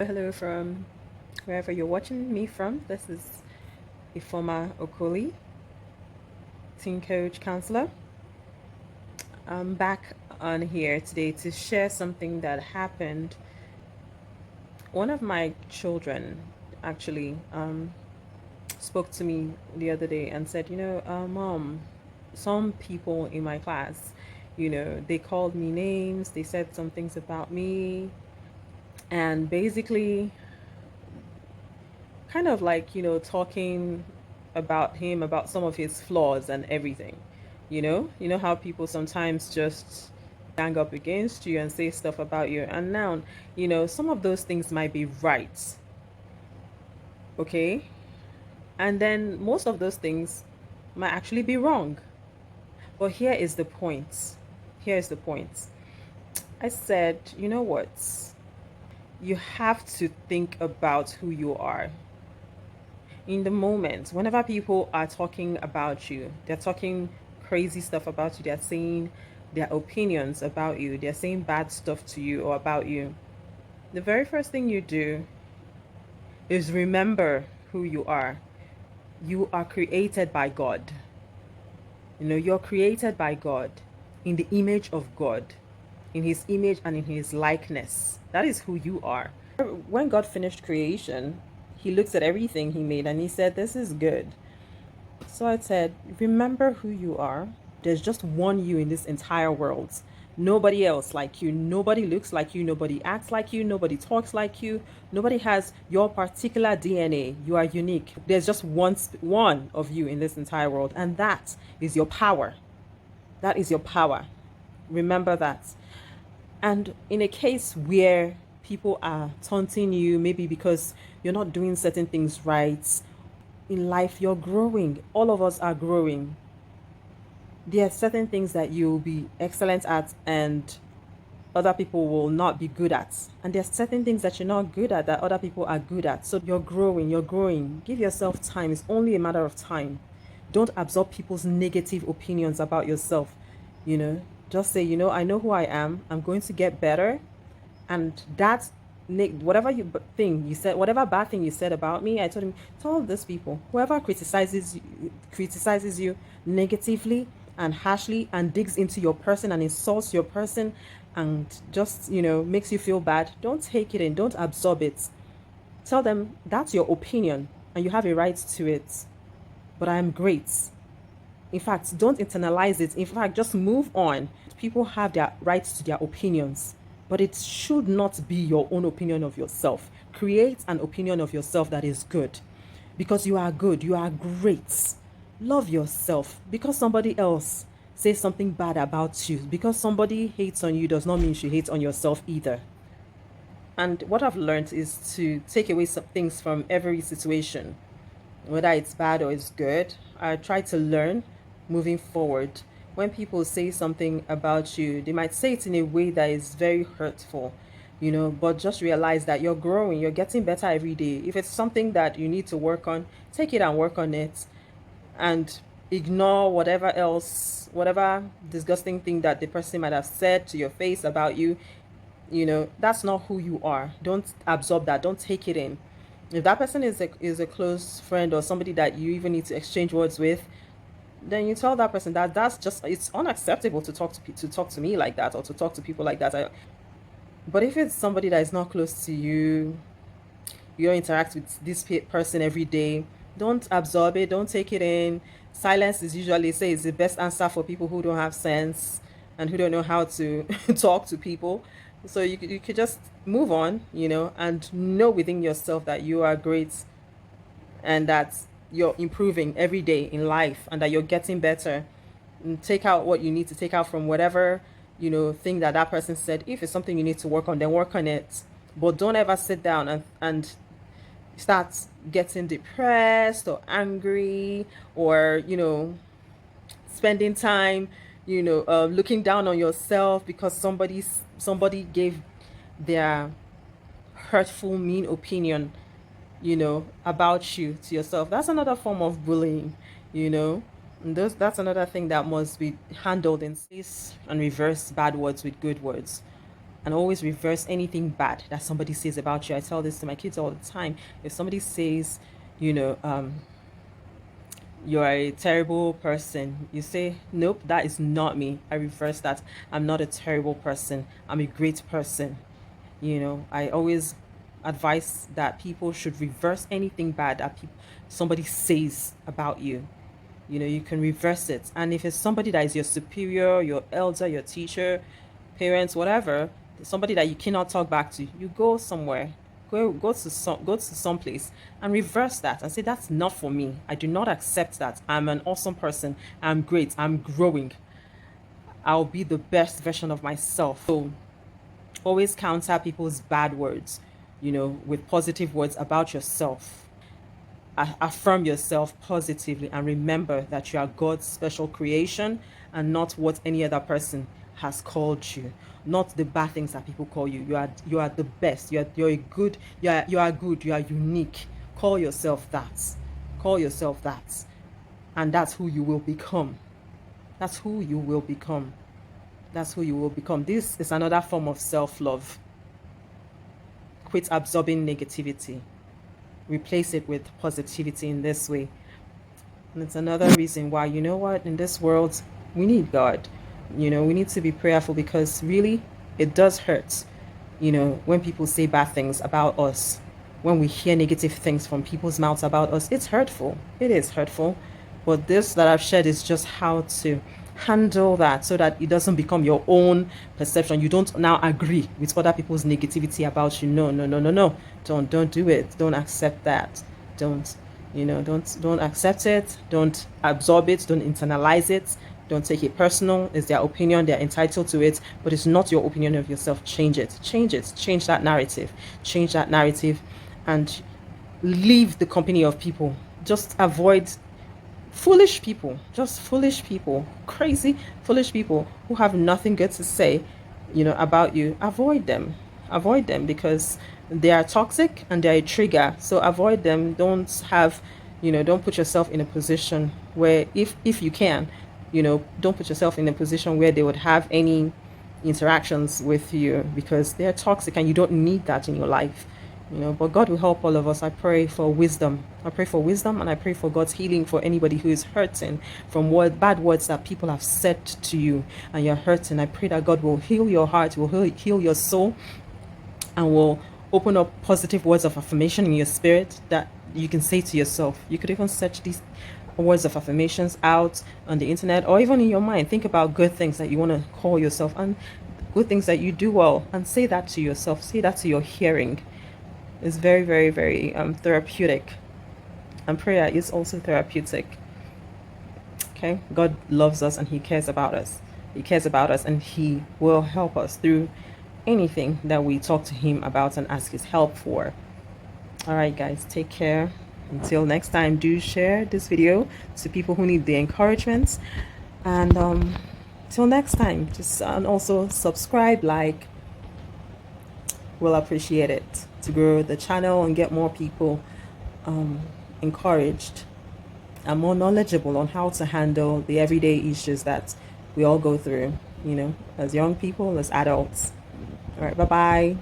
Hello from wherever you're watching me from. This is Ifoma Okoli, teen coach counselor. I'm back on here today to share something that happened. One of my children actually spoke to me the other day and said, Mom, some people in my class, they called me names, they said some things about me, and basically kind of like, talking about him, about some of his flaws and everything. You know how people sometimes just gang up against you and say stuff about you. And now, some of those things might be right. Okay. And then most of those things might actually be wrong. But here is the point. Here is the point. I said, you know what? You have to think about who you are in the moment. Whenever people are talking about you, they're talking crazy stuff about you, they're saying their opinions about you, they're saying bad stuff to you or about you, the very first thing you do is remember who you are. You are created by God. You're created by God in the image of God, in his image and in his likeness. That is who you are. When God finished creation, he looked at everything he made and he said, "This is good." So I said, remember who you are. There's just one you in this entire world. Nobody else like you. Nobody looks like you. Nobody acts like you. Nobody talks like you. Nobody has your particular DNA. You are unique. There's just one of you in this entire world, and that is your power. That is your power. Remember that. And in a case where people are taunting you, maybe because you're not doing certain things right, in life, you're growing. All of us are growing. There are certain things that you'll be excellent at and other people will not be good at. And there's certain things that you're not good at that other people are good at. So you're growing, you're growing. Give yourself time. It's only a matter of time. Don't absorb people's negative opinions about yourself. You know, just say, I know who I am. I'm going to get better. And that whatever thing you said, whatever bad thing you said about me, I told him, tell these people, whoever criticizes you negatively and harshly and digs into your person and insults your person and just makes you feel bad, don't take it in, don't absorb it. Tell them that's your opinion and you have a right to it, but I am great. In fact, don't internalize it. In fact, just move on. People have their rights to their opinions, but it should not be your own opinion of yourself. Create an opinion of yourself that is good, because you are good, you are great. Love yourself. Because somebody else says something bad about you, because somebody hates on you, does not mean you should hate on yourself either. And what I've learned is to take away some things from every situation, whether it's bad or it's good. I try to learn moving forward. When people say something about you, they might say it in a way that is very hurtful, but just realize that you're growing, you're getting better every day. If it's something that you need to work on, take it and work on it, and ignore whatever disgusting thing that the person might have said to your face about you. That's not who you are. Don't absorb that, don't take it in. If that person is a close friend or somebody that you even need to exchange words with, then you tell that person that it's unacceptable to talk to me like that or to talk to people like that. But if it's somebody that is not close to you, you don't interact with this person every day, don't absorb it, don't take it in. Silence is usually say is the best answer for people who don't have sense and who don't know how to talk to people. So you could just move on, and know within yourself that you are great and that you're improving every day in life and that you're getting better. And take out what you need to take out from whatever thing that person said. If it's something you need to work on, then work on it. But don't ever sit down and start getting depressed or angry or spending time looking down on yourself because somebody gave their hurtful, mean opinion about you to yourself. That's another form of bullying. And that's another thing that must be handled in space and reverse bad words with good words. and always reverse anything bad that somebody says about you. I tell this to my kids all the time. If somebody says, you know, you're a terrible person, you say, nope, that is not me. I reverse that. I'm not a terrible person. I'm a great person. I always advise that people should reverse anything bad that somebody says about you. You can reverse it. And if it's somebody that is your superior, your elder, your teacher, parents, whatever, somebody that you cannot talk back to, you go somewhere, go to some place and reverse that and say, that's not for me. I do not accept that. I'm an awesome person. I'm great. I'm growing. I'll be the best version of myself. So always counter people's bad words, with positive words about yourself. Affirm yourself positively and remember that you are God's special creation and not what any other person has called you, not the bad things that people call you. You are the best. You're a good. You are good. You are unique. Call yourself that. Call yourself that, and that's who you will become. That's who you will become. That's who you will become. This is another form of self-love. Quit absorbing negativity. Replace it with positivity in this way. And it's another reason why, in this world, we need God. We need to be prayerful because really, it does hurt, when people say bad things about us. When we hear negative things from people's mouths about us, it's hurtful. It is hurtful. But this that I've shared is just how to handle that so that it doesn't become your own perception. You don't now agree with other people's negativity about you. No, no, no, no, no. Don't do it. Don't accept that. Don't don't accept it. Don't absorb it. Don't internalize it. Don't take it personal. It's their opinion. They're entitled to it, but it's not your opinion of yourself. Change it. Change it. Change that narrative. Change that narrative, and leave the company of people. Just avoid foolish people, just foolish people, crazy, foolish people who have nothing good to say, about you. Avoid them because they are toxic and they're a trigger. So avoid them. Don't put yourself in a position where, if you can, don't put yourself in a position where they would have any interactions with you because they're toxic and you don't need that in your life. But God will help all of us. I pray for wisdom. I pray for wisdom and I pray for God's healing for anybody who is hurting from bad words that people have said to you and you're hurting. I pray that God will heal your heart, will heal your soul, and will open up positive words of affirmation in your spirit that you can say to yourself. You could even search these words of affirmations out on the internet or even in your mind. Think about good things that you want to call yourself and good things that you do well and say that to yourself. Say that to your hearing. Is very, very, very therapeutic. And prayer is also therapeutic. Okay? God loves us and He cares about us. He cares about us and He will help us through anything that we talk to Him about and ask His help for. All right, guys, take care. Until next time, do share this video to people who need the encouragement. And till next time, just and also subscribe, like. We'll appreciate it to grow the channel and get more people encouraged and more knowledgeable on how to handle the everyday issues that we all go through, as young people, as adults. All right, bye-bye.